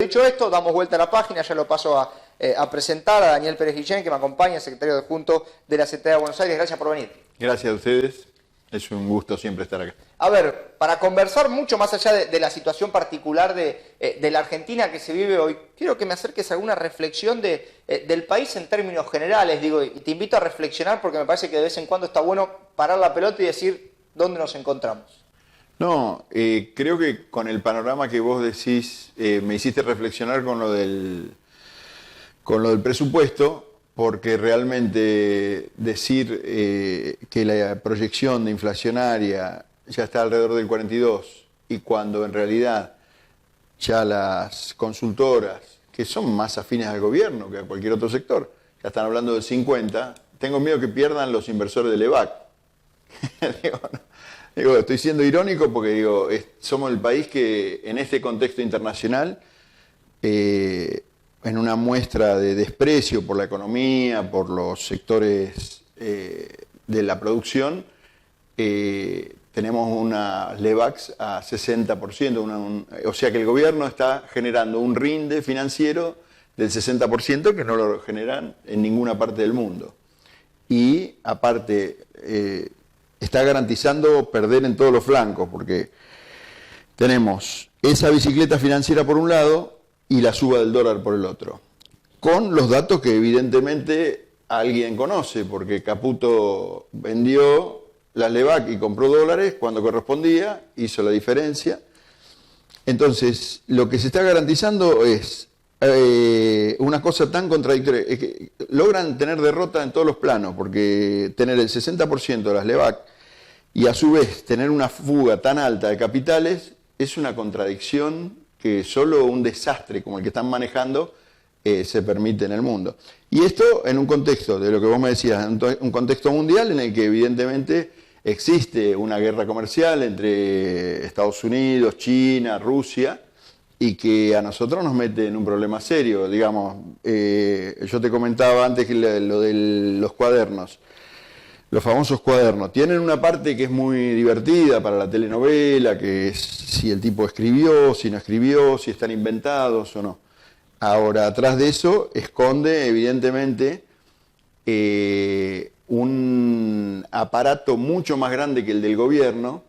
dicho esto, damos vuelta a la página, ya lo paso a presentar a Daniel Pérez Guillén, que me acompaña, secretario adjunto de la CTA de Buenos Aires. Gracias por venir. Gracias a ustedes, es un gusto siempre estar acá. A ver, para conversar mucho más allá de la situación particular de la Argentina que se vive hoy, quiero que me acerques a alguna reflexión del país en términos generales, digo, y te invito a reflexionar porque me parece que de vez en cuando está bueno parar la pelota y decir dónde nos encontramos. No, creo que con el panorama que vos decís, me hiciste reflexionar con lo del presupuesto, porque realmente decir que la proyección de inflacionaria ya está alrededor del 42 y cuando en realidad ya las consultoras, que son más afines al gobierno que a cualquier otro sector, ya están hablando del 50, tengo miedo que pierdan los inversores del EVAC. Digo, estoy siendo irónico porque somos el país que en este contexto internacional, en una muestra de desprecio por la economía, por los sectores de la producción, tenemos unas LEVACs a 60%, o sea que el gobierno está generando un rinde financiero del 60% que no lo generan en ninguna parte del mundo. Y aparte, está garantizando perder en todos los flancos, porque tenemos esa bicicleta financiera por un lado y la suba del dólar por el otro, con los datos que evidentemente alguien conoce, porque Caputo vendió las LEVAC y compró dólares cuando correspondía, hizo la diferencia. Entonces, lo que se está garantizando es una cosa tan contradictoria, es que logran tener derrota en todos los planos, porque tener el 60% de las LEVAC y a su vez tener una fuga tan alta de capitales es una contradicción que solo un desastre como el que están manejando se permite en el mundo. Y esto en un contexto, de lo que vos me decías, un contexto mundial en el que evidentemente existe una guerra comercial entre Estados Unidos, China, Rusia, y que a nosotros nos mete en un problema serio. Digamos, yo te comentaba antes que lo de los cuadernos. Los famosos cuadernos tienen una parte que es muy divertida para la telenovela, que es si el tipo escribió, si no escribió, si están inventados o no. Ahora, atrás de eso esconde evidentemente un aparato mucho más grande que el del gobierno,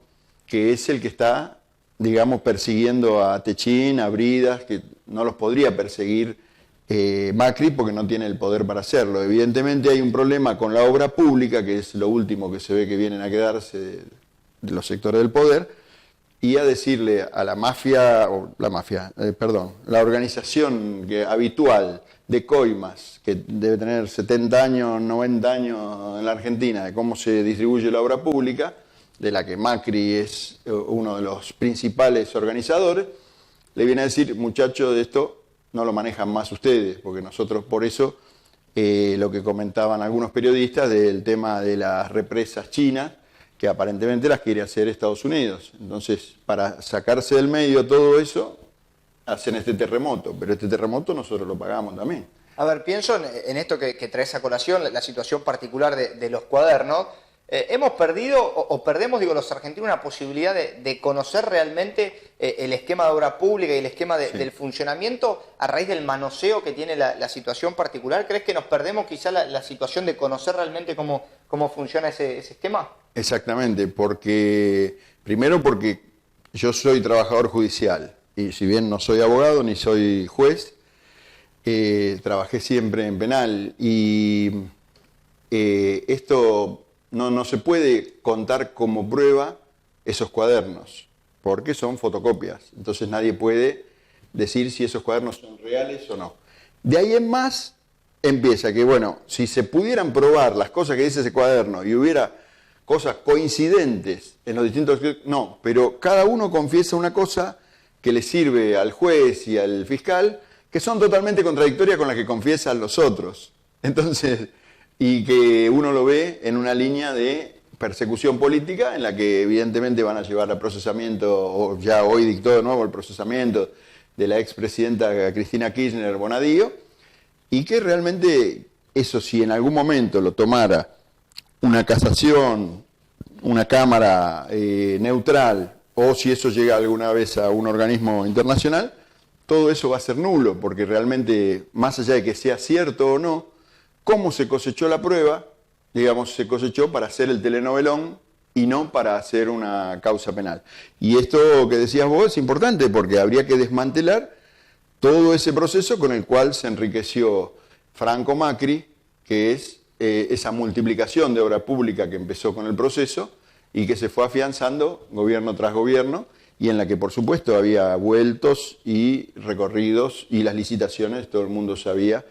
que es el que está, digamos, persiguiendo a Techín, a Bridas, que no los podría perseguir Macri porque no tiene el poder para hacerlo. Evidentemente hay un problema con la obra pública, que es lo último que se ve que vienen a quedarse de los sectores del poder, y a decirle a la la organización habitual de coimas, que debe tener 70 años, 90 años en la Argentina, de cómo se distribuye la obra pública, de la que Macri es uno de los principales organizadores, le viene a decir, muchachos, de esto no lo manejan más ustedes, porque nosotros por eso, lo que comentaban algunos periodistas del tema de las represas chinas, que aparentemente las quiere hacer Estados Unidos. Entonces, para sacarse del medio todo eso, hacen este terremoto, pero este terremoto nosotros lo pagamos también. A ver, pienso en esto que traes a colación, la situación particular de los cuadernos. Hemos perdido o perdemos, digo, los argentinos una posibilidad de conocer realmente el esquema de obra pública y el esquema del funcionamiento a raíz del manoseo que tiene la situación particular. ¿Crees que nos perdemos quizá la situación de conocer realmente cómo funciona ese esquema? Exactamente, primero porque yo soy trabajador judicial y si bien no soy abogado ni soy juez, trabajé siempre en penal y esto no se puede contar como prueba esos cuadernos, porque son fotocopias. Entonces nadie puede decir si esos cuadernos son reales o no. De ahí en más empieza que, bueno, si se pudieran probar las cosas que dice ese cuaderno y hubiera cosas coincidentes en los distintos... No, pero cada uno confiesa una cosa que le sirve al juez y al fiscal, que son totalmente contradictorias con las que confiesan los otros. Entonces... y que uno lo ve en una línea de persecución política en la que evidentemente van a llevar a procesamiento, o ya hoy dictó de nuevo el procesamiento de la expresidenta Cristina Kirchner Bonadío, y que realmente eso, si en algún momento lo tomara una casación, una cámara neutral, o si eso llega alguna vez a un organismo internacional, todo eso va a ser nulo, porque realmente, más allá de que sea cierto o no, cómo se cosechó la prueba, digamos, se cosechó para hacer el telenovelón y no para hacer una causa penal. Y esto que decías vos es importante, porque habría que desmantelar todo ese proceso con el cual se enriqueció Franco Macri, que es esa multiplicación de obra pública que empezó con el proceso y que se fue afianzando gobierno tras gobierno, y en la que por supuesto había vueltos y recorridos y las licitaciones, todo el mundo sabía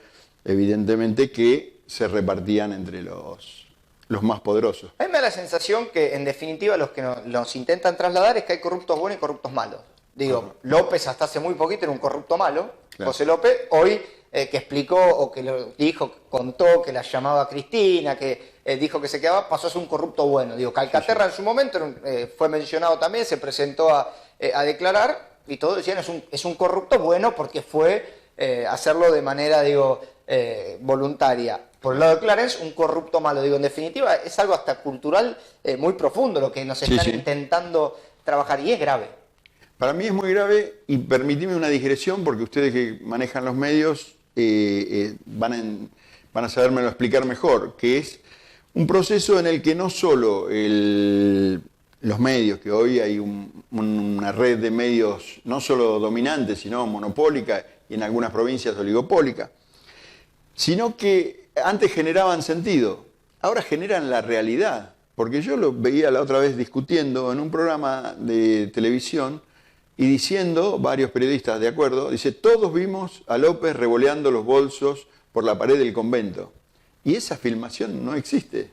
evidentemente que se repartían entre los más poderosos. A mí me da la sensación que en definitiva los que nos intentan trasladar es que hay corruptos buenos y corruptos malos. Digo, López hasta hace muy poquito era un corrupto malo, claro. José López, hoy que explicó o que lo dijo, contó que la llamaba Cristina, que dijo que se quedaba, pasó a ser un corrupto bueno. Digo, Calcaterra en su momento fue mencionado también, se presentó a declarar y todos decían es un corrupto bueno porque fue hacerlo de manera, digo, voluntaria. Por el lado de Clarence, un corrupto malo. Digo, en definitiva, es algo hasta cultural muy profundo lo que nos están intentando trabajar y es grave. Para mí es muy grave y permitime una digresión porque ustedes que manejan los medios van a sabérmelo explicar mejor, que es un proceso en el que no solo los medios, que hoy hay una red de medios no solo dominante, sino monopólica y en algunas provincias oligopólica, sino que antes generaban sentido, ahora generan la realidad. Porque yo lo veía la otra vez discutiendo en un programa de televisión y diciendo, varios periodistas de acuerdo, dice, todos vimos a López revoleando los bolsos por la pared del convento. Y esa filmación no existe.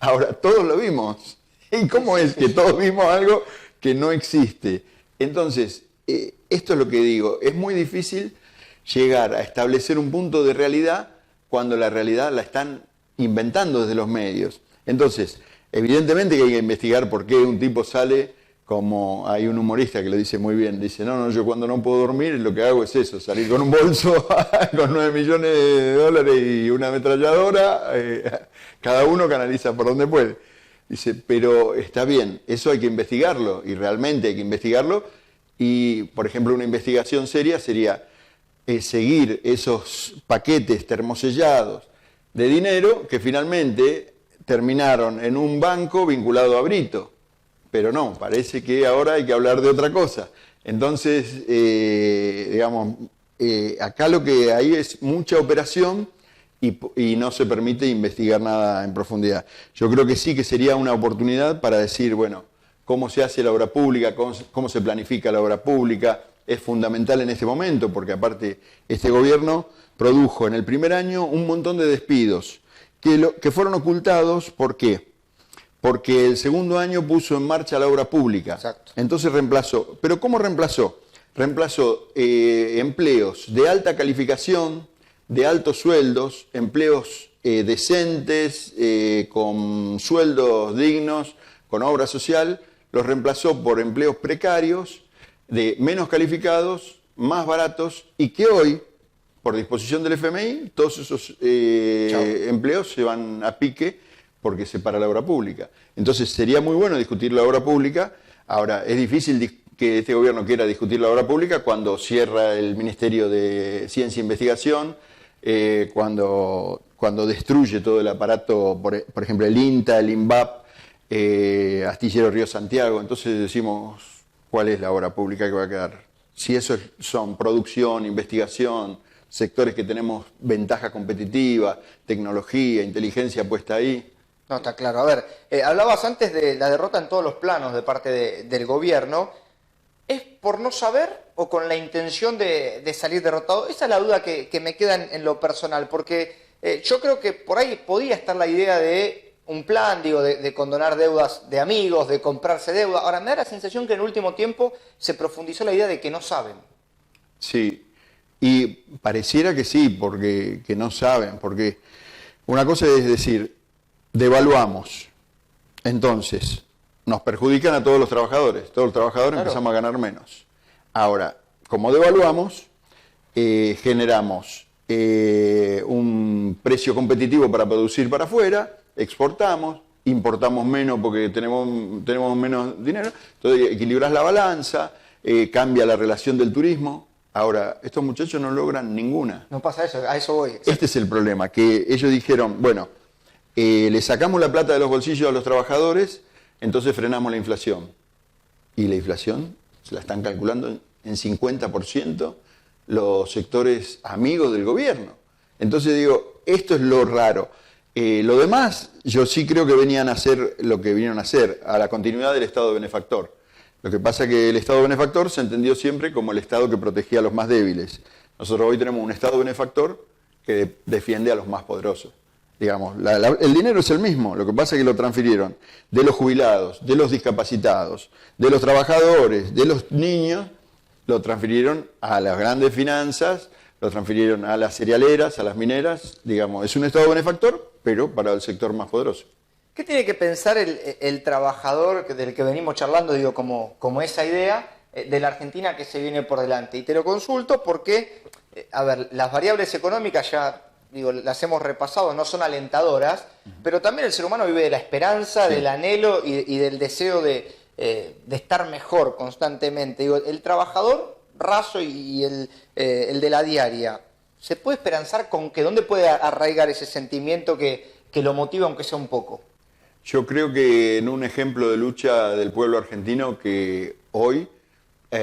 Ahora, todos lo vimos. ¿Y cómo es que todos vimos algo que no existe? Entonces, esto es lo que digo, es muy difícil llegar a establecer un punto de realidad cuando la realidad la están inventando desde los medios. Entonces, evidentemente que hay que investigar por qué un tipo sale, como hay un humorista que lo dice muy bien, dice, no, yo cuando no puedo dormir lo que hago es eso, salir con un bolso con 9 millones de dólares y una ametralladora, cada uno canaliza por donde puede. Dice, pero está bien, eso hay que investigarlo, y realmente hay que investigarlo, y por ejemplo una investigación seria sería seguir esos paquetes termosellados de dinero que finalmente terminaron en un banco vinculado a Brito. Pero no, parece que ahora hay que hablar de otra cosa. Entonces, digamos, acá lo que hay es mucha operación y no se permite investigar nada en profundidad. Yo creo que sí que sería una oportunidad para decir, bueno, cómo se hace la obra pública, cómo se planifica la obra pública, es fundamental en este momento, porque aparte este gobierno produjo en el primer año un montón de despidos que fueron ocultados. ¿Por qué? Porque el segundo año puso en marcha la obra pública. Exacto. Entonces reemplazó. ¿Pero cómo reemplazó? Reemplazó empleos de alta calificación, de altos sueldos, empleos decentes, con sueldos dignos, con obra social, los reemplazó por empleos precarios, de menos calificados, más baratos, y que hoy, por disposición del FMI, todos esos empleos se van a pique porque se para la obra pública. Entonces sería muy bueno discutir la obra pública. Ahora, es difícil que este gobierno quiera discutir la obra pública cuando cierra el Ministerio de Ciencia e Investigación, cuando destruye todo el aparato, por ejemplo, el INTA, el INVAP, Astillero Río Santiago. Entonces decimos, ¿cuál es la obra pública que va a quedar? Si eso son producción, investigación, sectores que tenemos ventaja competitiva, tecnología, inteligencia puesta ahí. No, está claro. A ver, hablabas antes de la derrota en todos los planos de parte del gobierno. ¿Es por no saber o con la intención de salir derrotado? Esa es la duda que me queda en lo personal, porque yo creo que por ahí podía estar la idea de un plan, digo, de condonar deudas de amigos, de comprarse deuda. Ahora, me da la sensación que en el último tiempo se profundizó la idea de que no saben. Sí, y pareciera que sí, porque que no saben, porque una cosa es decir, devaluamos, entonces nos perjudican a todos los trabajadores claro. Empezamos a ganar menos. Ahora, como devaluamos, generamos un precio competitivo para producir para afuera, exportamos, importamos menos porque tenemos menos dinero, entonces equilibras la balanza, cambia la relación del turismo, Ahora, estos muchachos no logran ninguna. No pasa eso, a eso voy. Este es el problema, que ellos dijeron, bueno, le sacamos la plata de los bolsillos a los trabajadores, entonces frenamos la inflación. Y la inflación se la están calculando en 50% los sectores amigos del gobierno. Entonces digo, esto es lo raro. Lo demás, yo sí creo que venían a hacer lo que vinieron a hacer, a la continuidad del Estado benefactor. Lo que pasa es que el Estado benefactor se entendió siempre como el Estado que protegía a los más débiles. Nosotros hoy tenemos un Estado benefactor que defiende a los más poderosos. Digamos, el dinero es el mismo, lo que pasa es que lo transfirieron de los jubilados, de los discapacitados, de los trabajadores, de los niños, lo transfirieron a las grandes finanzas, lo transfirieron a las cerealeras, a las mineras. Digamos, es un Estado benefactor, pero para el sector más poderoso. ¿Qué tiene que pensar el trabajador del que venimos charlando, digo, como esa idea de la Argentina que se viene por delante? Y te lo consulto porque, a ver, las variables económicas ya, digo, las hemos repasado, no son alentadoras, pero también el ser humano vive de la esperanza, del anhelo y del deseo de estar mejor constantemente. Digo, el trabajador raso y el de la diaria, ¿se puede esperanzar con que dónde puede arraigar ese sentimiento que lo motiva aunque sea un poco? Yo creo que en un ejemplo de lucha del pueblo argentino que hoy,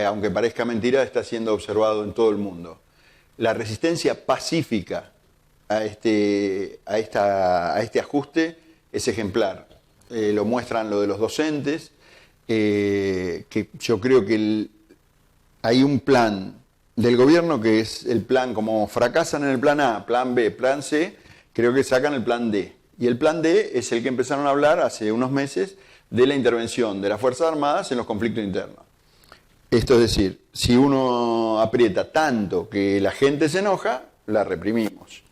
aunque parezca mentira, está siendo observado en todo el mundo. La resistencia pacífica a este ajuste es ejemplar. Lo muestran lo de los docentes, que yo creo que hay un plan del gobierno que es el plan, como fracasan en el plan A, plan B, plan C, creo que sacan el plan D. Y el plan D es el que empezaron a hablar hace unos meses de la intervención de las Fuerzas Armadas en los conflictos internos. Esto es decir, si uno aprieta tanto que la gente se enoja, la reprimimos.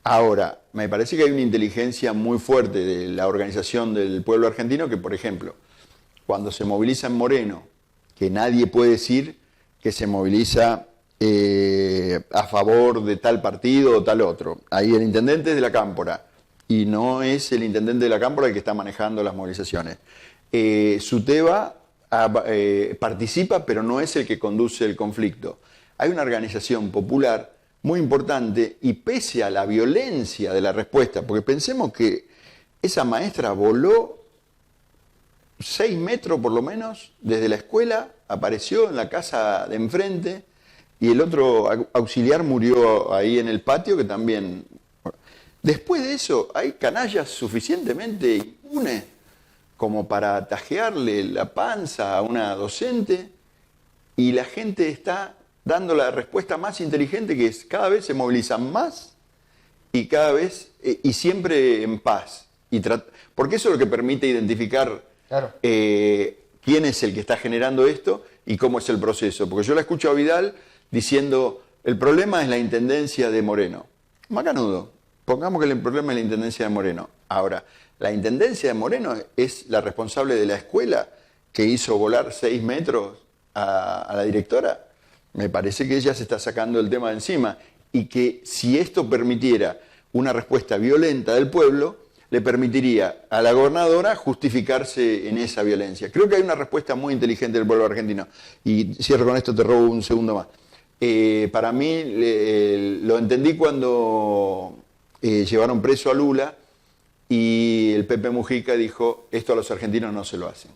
Ahora, me parece que hay una inteligencia muy fuerte de la organización del pueblo argentino que, por ejemplo, cuando se moviliza en Moreno, que nadie puede decir que se moviliza a favor de tal partido o tal otro. Ahí el intendente es de la Cámpora y no es el intendente de la Cámpora el que está manejando las movilizaciones. Suteba participa, pero no es el que conduce el conflicto. Hay una organización popular muy importante y pese a la violencia de la respuesta, porque pensemos que esa maestra voló 6 metros por lo menos desde la escuela, apareció en la casa de enfrente y el otro auxiliar murió ahí en el patio que también... Después de eso hay canallas suficientemente impunes como para tajearle la panza a una docente y la gente está dando la respuesta más inteligente que es cada vez se movilizan más y cada vez y siempre en paz. Porque eso es lo que permite identificar claro. Quién es el que está generando esto y cómo es el proceso. Porque yo la escucho a Vidal diciendo, el problema es la intendencia de Moreno. Macanudo, pongamos que el problema es la intendencia de Moreno. Ahora, la intendencia de Moreno es la responsable de la escuela que hizo volar 6 metros a la directora. Me parece que ella se está sacando el tema de encima y que si esto permitiera una respuesta violenta del pueblo, le permitiría a la gobernadora justificarse en esa violencia. Creo que hay una respuesta muy inteligente del pueblo argentino. Y cierro con esto, te robo un segundo más. Para mí, lo entendí cuando llevaron preso a Lula y el Pepe Mujica dijo, esto a los argentinos no se lo hacen.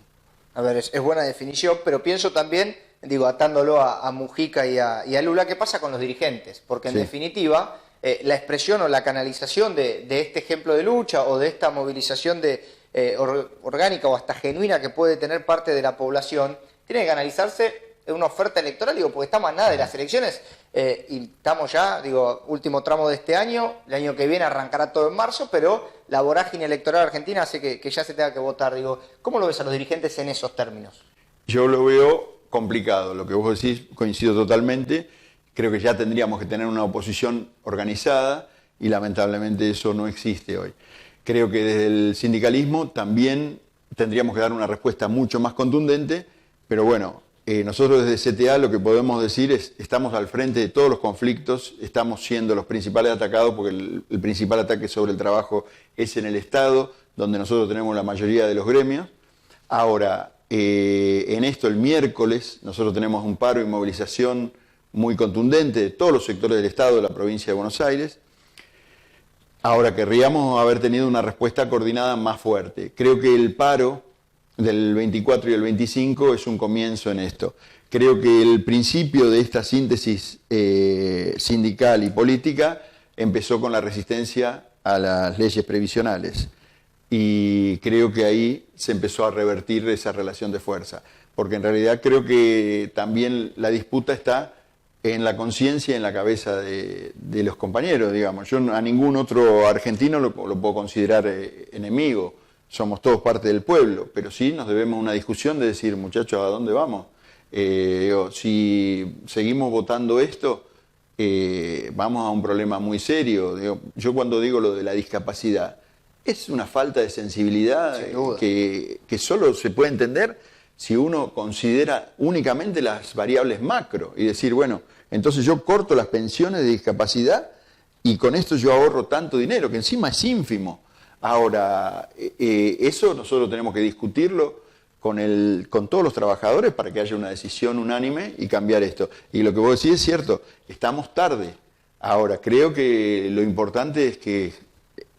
A ver, es buena definición, pero pienso también, digo, atándolo a Mujica y a Lula, ¿qué pasa con los dirigentes? Porque en definitiva, la expresión o la canalización de este ejemplo de lucha o de esta movilización orgánica o hasta genuina que puede tener parte de la población, tiene que canalizarse en una oferta electoral, digo, porque estamos a nada de las elecciones y estamos ya, digo, último tramo de este año, el año que viene arrancará todo en marzo, pero la vorágine electoral argentina hace que ya se tenga que votar. Digo, ¿cómo lo ves a los dirigentes en esos términos? Yo lo veo complicado, lo que vos decís coincido totalmente, creo que ya tendríamos que tener una oposición organizada y lamentablemente eso no existe hoy. Creo que desde el sindicalismo también tendríamos que dar una respuesta mucho más contundente, pero bueno, nosotros desde CTA lo que podemos decir es estamos al frente de todos los conflictos, estamos siendo los principales atacados porque el principal ataque sobre el trabajo es en el Estado, donde nosotros tenemos la mayoría de los gremios. Ahora, en esto el miércoles nosotros tenemos un paro y movilización muy contundente de todos los sectores del Estado de la provincia de Buenos Aires. Ahora, querríamos haber tenido una respuesta coordinada más fuerte. Creo que el paro del 24 y el 25 es un comienzo en esto. Creo que el principio de esta síntesis sindical y política empezó con la resistencia a las leyes previsionales. Y creo que ahí se empezó a revertir esa relación de fuerza. Porque en realidad creo que también la disputa está en la conciencia y en la cabeza de los compañeros, digamos. Yo a ningún otro argentino lo puedo considerar enemigo. Somos todos parte del pueblo, pero sí nos debemos una discusión de decir, muchachos, ¿a dónde vamos? Si seguimos votando esto, vamos a un problema muy serio. Yo cuando digo lo de la discapacidad, es una falta de sensibilidad que solo se puede entender si uno considera únicamente las variables macro y decir, bueno, entonces yo corto las pensiones de discapacidad y con esto yo ahorro tanto dinero, que encima es ínfimo. Ahora, eso nosotros tenemos que discutirlo con todos los trabajadores para que haya una decisión unánime y cambiar esto. Y lo que vos decís es cierto, estamos tarde. Ahora, creo que lo importante es que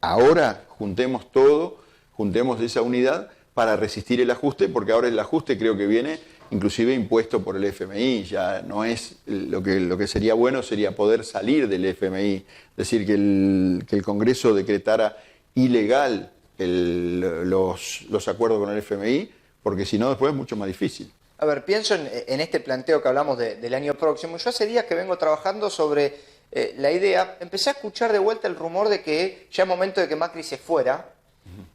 ahora juntemos todo, juntemos esa unidad para resistir el ajuste, porque ahora el ajuste creo que viene inclusive impuesto por el FMI, ya no es lo que sería bueno, sería poder salir del FMI, es decir, que el Congreso decretara ilegal los acuerdos con el FMI, porque si no después es mucho más difícil. A ver, pienso en este planteo que hablamos del año próximo. Yo hace días que vengo trabajando sobre la idea, empecé a escuchar de vuelta el rumor de que ya es momento de que Macri se fuera,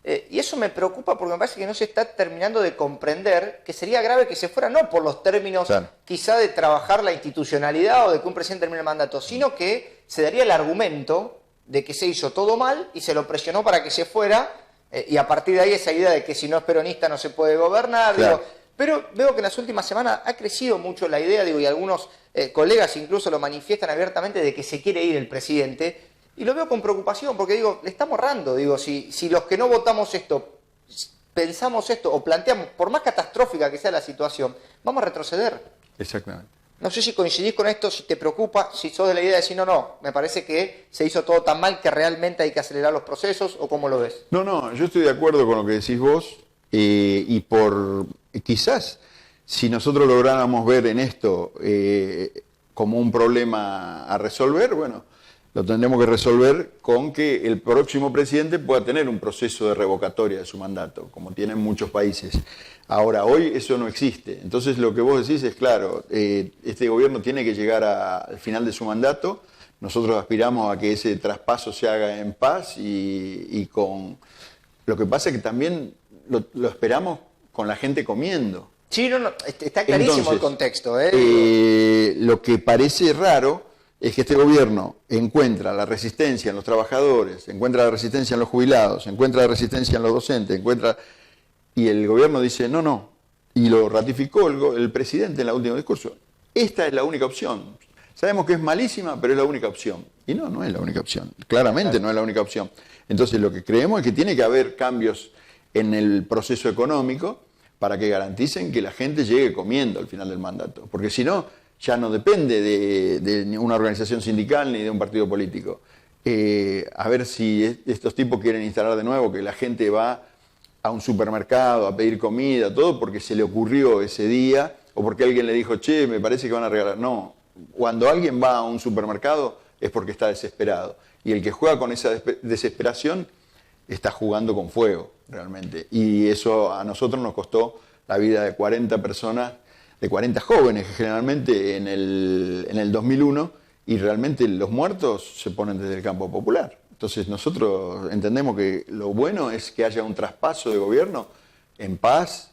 y eso me preocupa porque me parece que no se está terminando de comprender que sería grave que se fuera, no por los términos quizá de trabajar la institucionalidad o de que un presidente termine el mandato, sino que se daría el argumento de que se hizo todo mal y se lo presionó para que se fuera, y a partir de ahí esa idea de que si no es peronista no se puede gobernar. Digo, pero veo que en las últimas semanas ha crecido mucho la idea, y algunos colegas incluso lo manifiestan abiertamente, de que se quiere ir el presidente. Y lo veo con preocupación, porque le estamos errando. Si los que no votamos esto, pensamos esto o planteamos, por más catastrófica que sea la situación, vamos a retroceder. Exactamente. No sé si coincidís con esto, si te preocupa, si sos de la idea de decir, no, me parece que se hizo todo tan mal que realmente hay que acelerar los procesos, o cómo lo ves. No, yo estoy de acuerdo con lo que decís vos, y quizás, si nosotros lográramos ver en esto como un problema a resolver, bueno, lo tendremos que resolver con que el próximo presidente pueda tener un proceso de revocatoria de su mandato, como tienen muchos países. Ahora, hoy eso no existe. Entonces, lo que vos decís es claro, este gobierno tiene que llegar al final de su mandato. Nosotros aspiramos a que ese traspaso se haga en paz y con... Lo que pasa es que también lo esperamos con la gente comiendo. Sí, está clarísimo. Entonces, el contexto. Lo que parece raro es que este gobierno encuentra la resistencia en los trabajadores, encuentra la resistencia en los jubilados, encuentra la resistencia en los docentes, y el gobierno dice no, y lo ratificó el presidente en el último discurso. Esta es la única opción. Sabemos que es malísima, pero es la única opción. Y no es la única opción. Claramente no es la única opción. Entonces lo que creemos es que tiene que haber cambios en el proceso económico para que garanticen que la gente llegue comiendo al final del mandato. Porque si no, ya no depende de una organización sindical ni de un partido político. A ver si estos tipos quieren instalar de nuevo que la gente va a un supermercado a pedir comida, todo porque se le ocurrió ese día o porque alguien le dijo, che, me parece que van a regalar. No, cuando alguien va a un supermercado es porque está desesperado. Y el que juega con esa desesperación está jugando con fuego, realmente. Y eso a nosotros nos costó la vida de 40 personas, de 40 jóvenes generalmente en el 2001, y realmente los muertos se ponen desde el campo popular. Entonces nosotros entendemos que lo bueno es que haya un traspaso de gobierno en paz,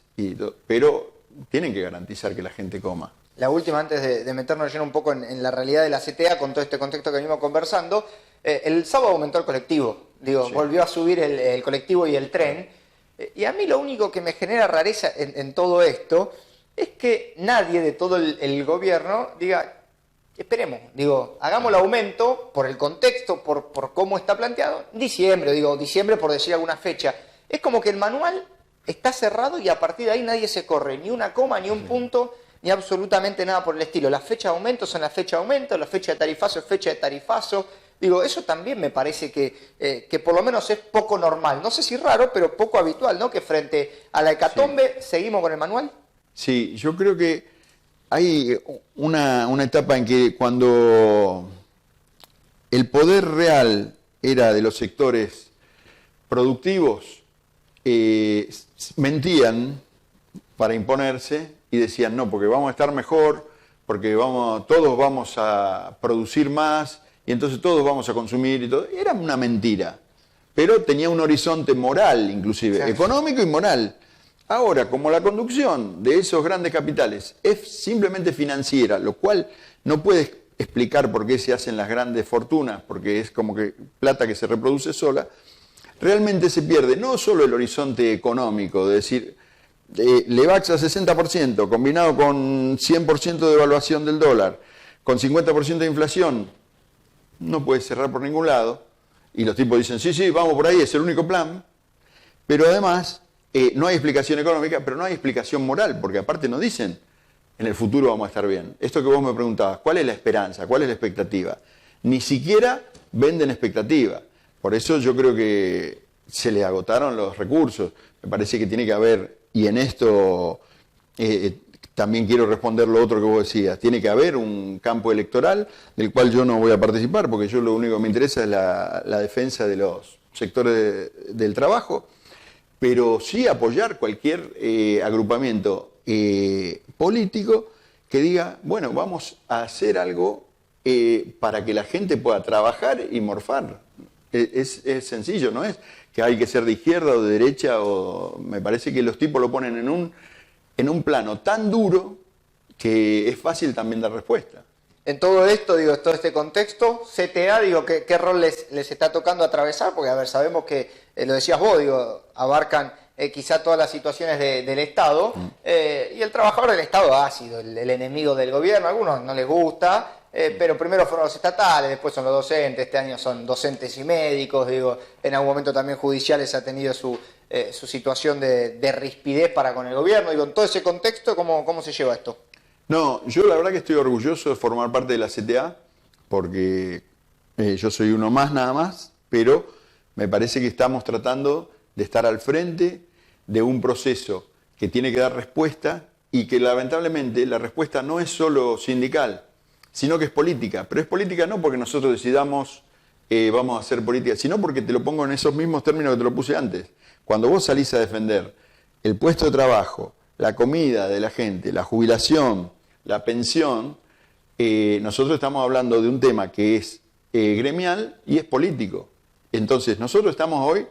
pero tienen que garantizar que la gente coma. La última, antes de meternos ya un poco en la realidad de la CTA, con todo este contexto que venimos conversando, el sábado aumentó el colectivo, sí. Volvió a subir el colectivo y el tren, y a mí lo único que me genera rareza en todo esto es que nadie de todo el gobierno diga, esperemos, hagamos el aumento por el contexto, por cómo está planteado, diciembre por decir alguna fecha. Es como que el manual está cerrado y a partir de ahí nadie se corre, ni una coma, ni un punto. ni absolutamente nada por el estilo. Las fechas de aumento son las fechas de aumento, la fecha de tarifazo es fecha de tarifazo. Digo, eso también me parece que por lo menos es poco normal. No sé si raro, pero poco habitual, ¿no? Que frente a la hecatombe seguimos con el manual. Sí, yo creo que hay una etapa en que cuando el poder real era de los sectores productivos, mentían para imponerse y decían, no, porque vamos a estar mejor, porque todos vamos a producir más y entonces todos vamos a consumir y todo. Era una mentira, pero tenía un horizonte moral, inclusive, sí, económico y moral. Ahora, como la conducción de esos grandes capitales es simplemente financiera, lo cual no puede explicar por qué se hacen las grandes fortunas, porque es como que plata que se reproduce sola, realmente se pierde no solo el horizonte económico, de decir, Levax a 60%, combinado con 100% de devaluación del dólar, con 50% de inflación, no puede cerrar por ningún lado, y los tipos dicen, sí, vamos por ahí, es el único plan, pero además no hay explicación económica, pero no hay explicación moral, porque aparte nos dicen, en el futuro vamos a estar bien. Esto que vos me preguntabas, ¿cuál es la esperanza? ¿Cuál es la expectativa? Ni siquiera venden expectativa. Por eso yo creo que se le agotaron los recursos. Me parece que tiene que haber, y en esto también quiero responder lo otro que vos decías, tiene que haber un campo electoral del cual yo no voy a participar, porque yo lo único que me interesa es la defensa de los sectores del trabajo, pero sí apoyar cualquier agrupamiento político que diga, bueno, vamos a hacer algo para que la gente pueda trabajar y morfar. Es sencillo, ¿no es? Que hay que ser de izquierda o de derecha, me parece que los tipos lo ponen en un plano tan duro que es fácil también dar respuesta. En todo esto, digo, todo este contexto, CTA, digo, ¿qué rol les está tocando atravesar? Porque, a ver, sabemos que, lo decías vos, digo, abarcan quizá todas las situaciones del Estado, y el trabajador del Estado ha sido el enemigo del gobierno, a algunos no les gusta, pero primero fueron los estatales, después son los docentes, este año son docentes y médicos, digo, en algún momento también judiciales ha tenido su situación de rispidez para con el gobierno, digo, en todo ese contexto, ¿cómo se lleva esto? No, yo la verdad que estoy orgulloso de formar parte de la CTA, porque yo soy uno más nada más, pero me parece que estamos tratando de estar al frente de un proceso que tiene que dar respuesta y que lamentablemente la respuesta no es solo sindical, sino que es política. Pero es política no porque nosotros decidamos vamos a hacer política, sino porque te lo pongo en esos mismos términos que te lo puse antes. Cuando vos salís a defender el puesto de trabajo, la comida de la gente, la jubilación, la pensión, nosotros estamos hablando de un tema que es gremial y es político. Entonces nosotros estamos hoy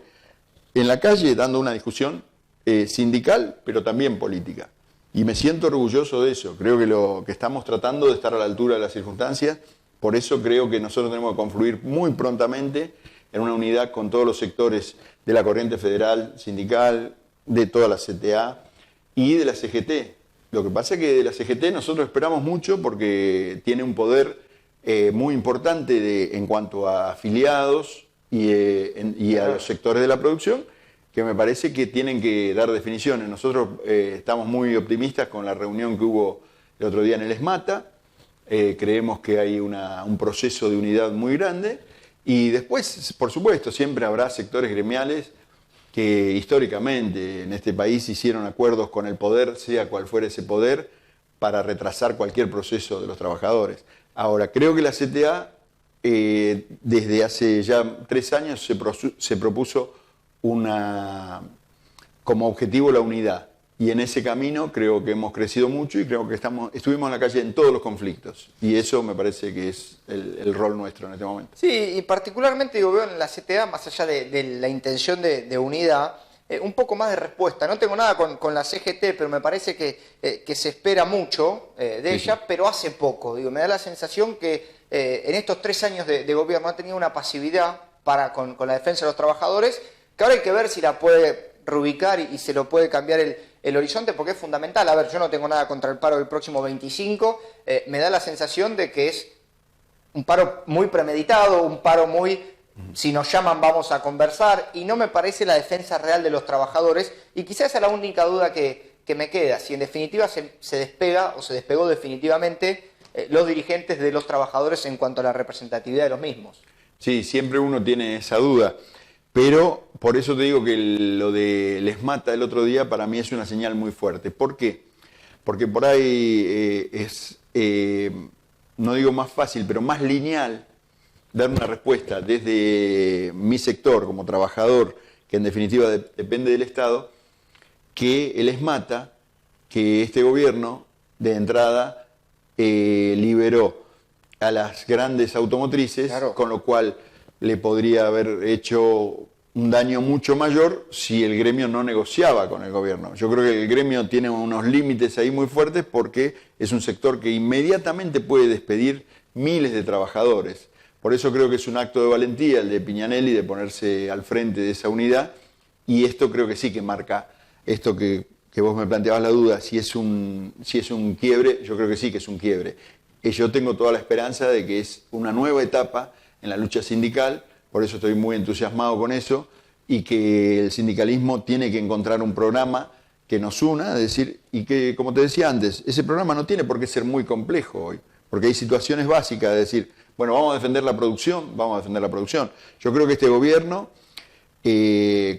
en la calle dando una discusión sindical, pero también política. Y me siento orgulloso de eso. Creo que lo que estamos tratando de estar a la altura de las circunstancias, por eso creo que nosotros tenemos que confluir muy prontamente en una unidad con todos los sectores de la corriente federal, sindical, de toda la CTA y de la CGT. Lo que pasa es que de la CGT nosotros esperamos mucho porque tiene un poder muy importante en cuanto a afiliados y a los sectores de la producción, que me parece que tienen que dar definiciones. Nosotros estamos muy optimistas con la reunión que hubo el otro día en el ESMATA, creemos que hay un proceso de unidad muy grande, y después, por supuesto, siempre habrá sectores gremiales que históricamente en este país hicieron acuerdos con el poder, sea cual fuera ese poder, para retrasar cualquier proceso de los trabajadores. Ahora, creo que la CTA, desde hace ya 3 años, se propuso como objetivo la unidad. Y en ese camino creo que hemos crecido mucho y creo que estuvimos en la calle en todos los conflictos. Y eso me parece que es el rol nuestro en este momento. Sí, y particularmente digo, veo en la CTA, más allá de la intención de unidad, un poco más de respuesta. No tengo nada con la CGT, pero me parece que se espera mucho de ella, sí. Pero hace poco. Digo, me da la sensación que en estos 3 años de gobierno ha tenido una pasividad con la defensa de los trabajadores, que ahora hay que ver si la puede reubicar y se lo puede cambiar el horizonte, porque es fundamental. A ver, yo no tengo nada contra el paro del próximo 25, me da la sensación de que es un paro muy premeditado, un paro muy, si nos llaman vamos a conversar, y no me parece la defensa real de los trabajadores, y quizás esa es la única duda que que me queda, si en definitiva se despega o se despegó definitivamente los dirigentes de los trabajadores en cuanto a la representatividad de los mismos. Sí, siempre uno tiene esa duda, pero por eso te digo que lo de Les Mata el otro día para mí es una señal muy fuerte. ¿Por qué? Porque por ahí no digo más fácil, pero más lineal dar una respuesta desde mi sector como trabajador, que en definitiva depende del Estado, que el ESMATA, que este gobierno de entrada liberó a las grandes automotrices, claro, con lo cual le podría haber hecho un daño mucho mayor si el gremio no negociaba con el gobierno. Yo creo que el gremio tiene unos límites ahí muy fuertes porque es un sector que inmediatamente puede despedir miles de trabajadores. Por eso creo que es un acto de valentía el de Piñanelli de ponerse al frente de esa unidad, y esto creo que sí que marca esto que vos me planteabas la duda, si es un quiebre. Yo creo que sí que es un quiebre. Y yo tengo toda la esperanza de que es una nueva etapa en la lucha sindical, por eso estoy muy entusiasmado con eso, y que el sindicalismo tiene que encontrar un programa que nos una, es decir, y que, como te decía antes, ese programa no tiene por qué ser muy complejo hoy, porque hay situaciones básicas de decir, bueno, vamos a defender la producción, vamos a defender la producción. Yo creo que este gobierno,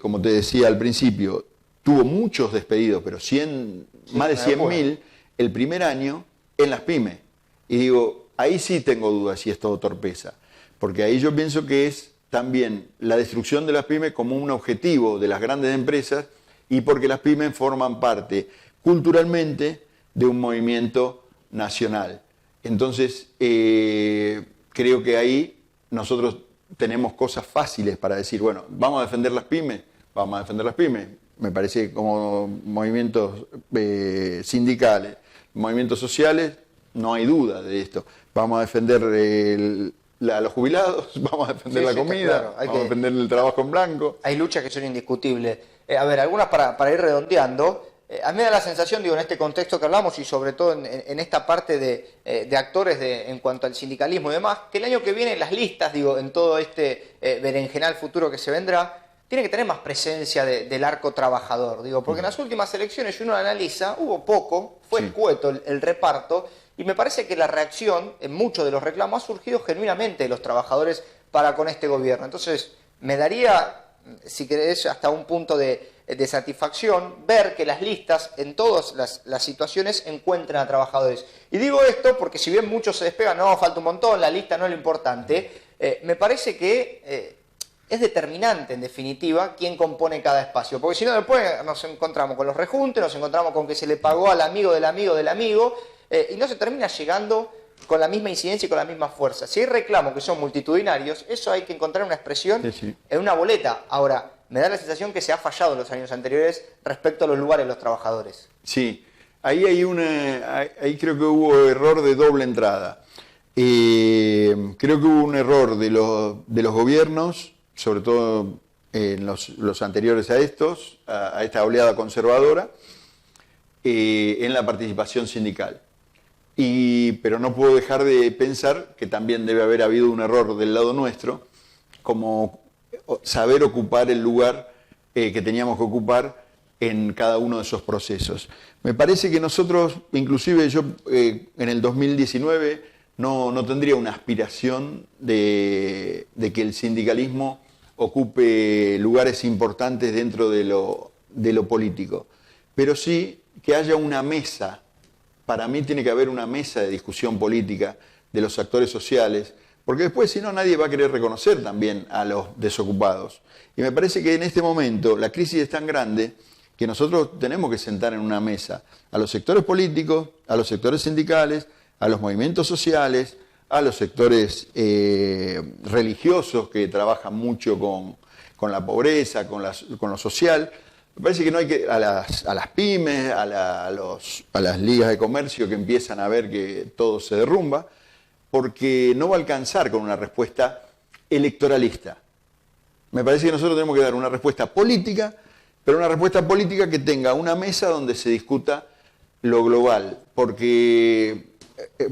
como te decía al principio, tuvo muchos despedidos, pero más de 100.000 el primer año en las pymes. Y digo, ahí sí tengo dudas si es todo torpeza, porque ahí yo pienso que es también la destrucción de las pymes como un objetivo de las grandes empresas, y porque las pymes forman parte culturalmente de un movimiento nacional. Entonces, creo que ahí nosotros tenemos cosas fáciles para decir, bueno, vamos a defender las pymes, vamos a defender las pymes. Me parece que como movimientos sindicales, movimientos sociales, no hay duda de esto. Vamos a defender a los jubilados, vamos a defender la comida, claro, vamos a defender el trabajo en blanco. Hay luchas que son indiscutibles. A ver, algunas para ir redondeando. A mí me da la sensación, digo, en este contexto que hablamos y sobre todo en esta parte de actores en cuanto al sindicalismo y demás, que el año que viene las listas, digo, en todo este berenjenal futuro que se vendrá, tiene que tener más presencia del arco trabajador, digo, porque en las últimas elecciones, si uno analiza, hubo poco, fue escueto el reparto, y me parece que la reacción en muchos de los reclamos ha surgido genuinamente de los trabajadores para con este gobierno. Entonces, me daría, si querés, hasta un punto de satisfacción ver que las listas en todas las situaciones encuentran a trabajadores. Y digo esto porque si bien muchos se despegan, no, falta un montón, la lista no es lo importante, me parece que es determinante en definitiva quién compone cada espacio, porque si no después nos encontramos con los rejuntes, nos encontramos con que se le pagó al amigo del amigo del amigo, y no se termina llegando con la misma incidencia y con la misma fuerza. Si hay reclamos que son multitudinarios, eso hay que encontrar una expresión en una boleta. Ahora, me da la sensación que se ha fallado en los años anteriores respecto a los lugares de los trabajadores. Sí, ahí ahí creo que hubo error de doble entrada. Creo que hubo un error de los gobiernos, sobre todo en los anteriores a estos, a esta oleada conservadora, en la participación sindical. Pero no puedo dejar de pensar que también debe haber habido un error del lado nuestro, como saber ocupar el lugar que teníamos que ocupar en cada uno de esos procesos. Me parece que nosotros, inclusive yo en el 2019, no tendría una aspiración de que el sindicalismo ocupe lugares importantes dentro de lo político, pero sí que haya una mesa. Para mí tiene que haber una mesa de discusión política de los actores sociales, porque después si no nadie va a querer reconocer también a los desocupados. Y me parece que en este momento la crisis es tan grande que nosotros tenemos que sentar en una mesa a los sectores políticos, a los sectores sindicales, a los movimientos sociales, a los sectores religiosos que trabajan mucho con la pobreza, con lo social. Me parece que no hay que, a las pymes, a las ligas de comercio que empiezan a ver que todo se derrumba, porque no va a alcanzar con una respuesta electoralista. Me parece que nosotros tenemos que dar una respuesta política, pero una respuesta política que tenga una mesa donde se discuta lo global, porque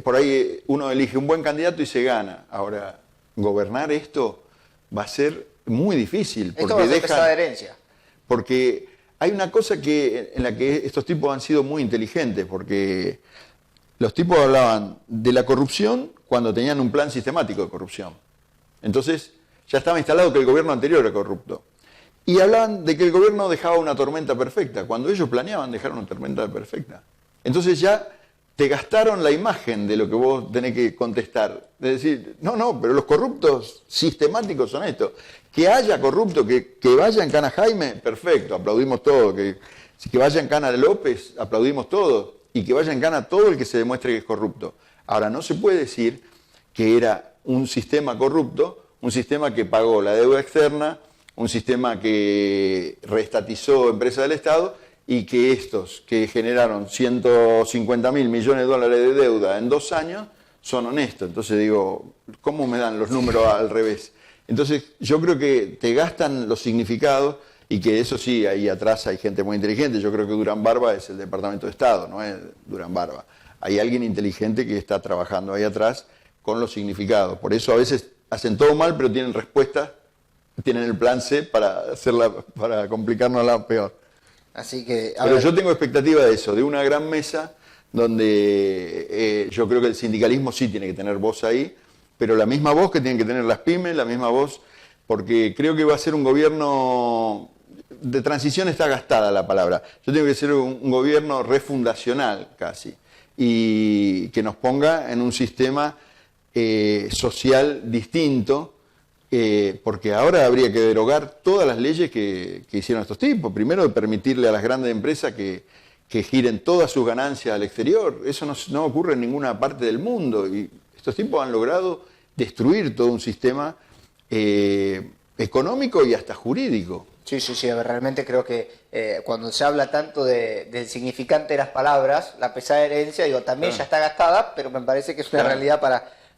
por ahí uno elige un buen candidato y se gana. Ahora, gobernar esto va a ser muy difícil. Esto va a ser pesada herencia. Porque hay una cosa en la que estos tipos han sido muy inteligentes, porque los tipos hablaban de la corrupción cuando tenían un plan sistemático de corrupción. Entonces, ya estaba instalado que el gobierno anterior era corrupto. Y hablaban de que el gobierno dejaba una tormenta perfecta, cuando ellos planeaban dejar una tormenta perfecta. Entonces ya te gastaron la imagen de lo que vos tenés que contestar. Es decir, no, pero los corruptos sistemáticos son estos. Que haya corrupto, que vaya en cana Jaime, perfecto, aplaudimos todo. Que vaya en cana López, aplaudimos todo. Y que vaya en cana todo el que se demuestre que es corrupto. Ahora, no se puede decir que era un sistema corrupto, un sistema que pagó la deuda externa, un sistema que reestatizó empresas del Estado y que estos que generaron 150.000 millones de dólares de deuda en 2 años son honestos. Entonces digo, ¿cómo me dan los números al revés? Entonces yo creo que te gastan los significados y que eso sí, ahí atrás hay gente muy inteligente. Yo creo que Durán Barba es el Departamento de Estado, no es Durán Barba. Hay alguien inteligente que está trabajando ahí atrás con los significados. Por eso a veces hacen todo mal, pero tienen respuestas, tienen el plan C para complicarnos la peor. Así que, pero yo tengo expectativa de eso, de una gran mesa donde yo creo que el sindicalismo sí tiene que tener voz ahí, pero la misma voz que tienen que tener las pymes, la misma voz, porque creo que va a ser un gobierno de transición, está gastada la palabra. Yo tengo que ser un gobierno refundacional casi, y que nos ponga en un sistema social distinto, porque ahora habría que derogar todas las leyes que hicieron estos tipos. Primero, de permitirle a las grandes empresas que giren todas sus ganancias al exterior. Eso no ocurre en ninguna parte del mundo. Y estos tipos han logrado destruir todo un sistema económico y hasta jurídico. Sí, realmente creo que cuando se habla tanto del significante de las palabras, la pesada herencia, digo, también ya está gastada, pero me parece que es una realidad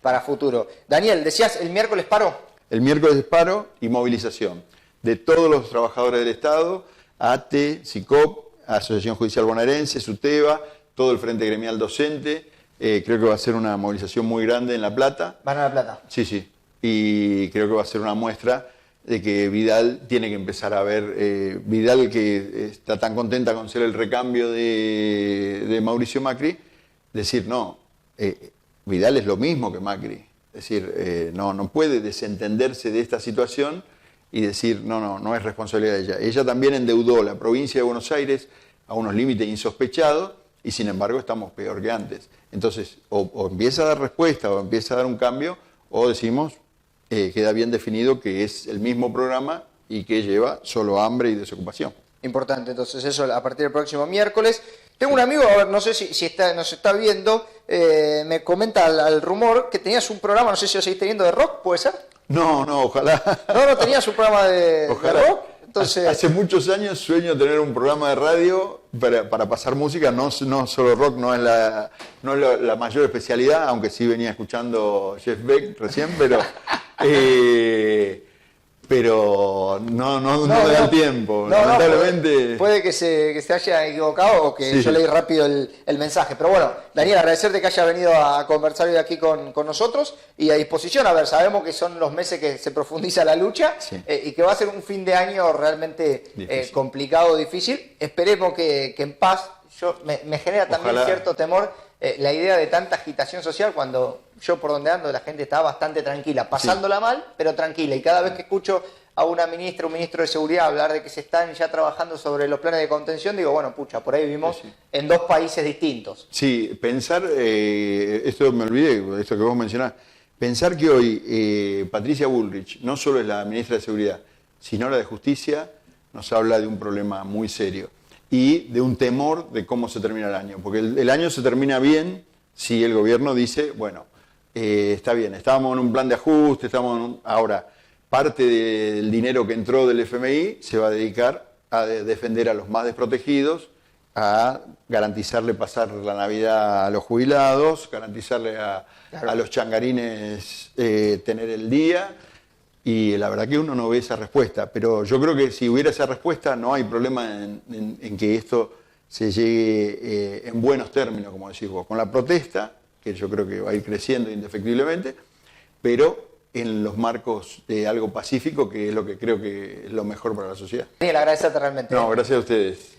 para futuro. Daniel, decías, el miércoles paro. El miércoles es paro y movilización de todos los trabajadores del Estado, ATE, SICOP, Asociación Judicial Bonaerense, SUTEBA, todo el Frente Gremial Docente. Creo que va a ser una movilización muy grande en La Plata. ¿Van a La Plata? Sí. Y creo que va a ser una muestra de que Vidal tiene que empezar a ver, Vidal que está tan contenta con ser el recambio de Mauricio Macri, decir, no, Vidal es lo mismo que Macri. Es decir, no puede desentenderse de esta situación y decir, no es responsabilidad de ella. Ella también endeudó la provincia de Buenos Aires a unos límites insospechados y sin embargo estamos peor que antes. Entonces, o empieza a dar respuesta o empieza a dar un cambio, o decimos, queda bien definido que es el mismo programa y que lleva solo hambre y desocupación. Importante, entonces eso a partir del próximo miércoles. Tengo un amigo, a ver, no sé si nos está viendo, me comenta al rumor que tenías un programa, no sé si lo seguís teniendo, de rock, ¿puede ser? No, ojalá. No tenías un programa de rock. Entonces... Hace muchos años sueño tener un programa de radio para pasar música, no solo rock, no es la mayor especialidad, aunque sí venía escuchando Jeff Beck recién, pero no me da el tiempo, lamentablemente. Puede que se haya equivocado o que yo leí rápido el mensaje. Pero bueno, Daniel, agradecerte que haya venido a conversar hoy aquí con nosotros y a disposición. A ver, sabemos que son los meses que se profundiza la lucha y que va a ser un fin de año realmente complicado, difícil. Esperemos que en paz. Me genera también cierto temor la idea de tanta agitación social cuando yo por donde ando la gente está bastante tranquila, pasándola mal, pero tranquila. Y cada vez que escucho a una ministra, un ministro de Seguridad hablar de que se están ya trabajando sobre los planes de contención, digo, bueno, pucha, por ahí vivimos en 2 países distintos. Sí, pensar, esto me olvidé, esto que vos mencionás, pensar que hoy Patricia Bullrich no solo es la ministra de Seguridad, sino la de Justicia, nos habla de un problema muy serio y de un temor de cómo se termina el año. Porque el año se termina bien si el gobierno dice, bueno, está bien, estábamos en un plan de ajuste, ahora parte del dinero que entró del FMI se va a dedicar a defender a los más desprotegidos, a garantizarle pasar la Navidad a los jubilados, garantizarle a los changarines tener el día. Y la verdad que uno no ve esa respuesta, pero yo creo que si hubiera esa respuesta no hay problema en que esto se llegue en buenos términos, como decís vos, con la protesta, que yo creo que va a ir creciendo indefectiblemente, pero en los marcos de algo pacífico, que es lo que creo que es lo mejor para la sociedad. Daniel, agradecerte realmente. No, gracias a ustedes.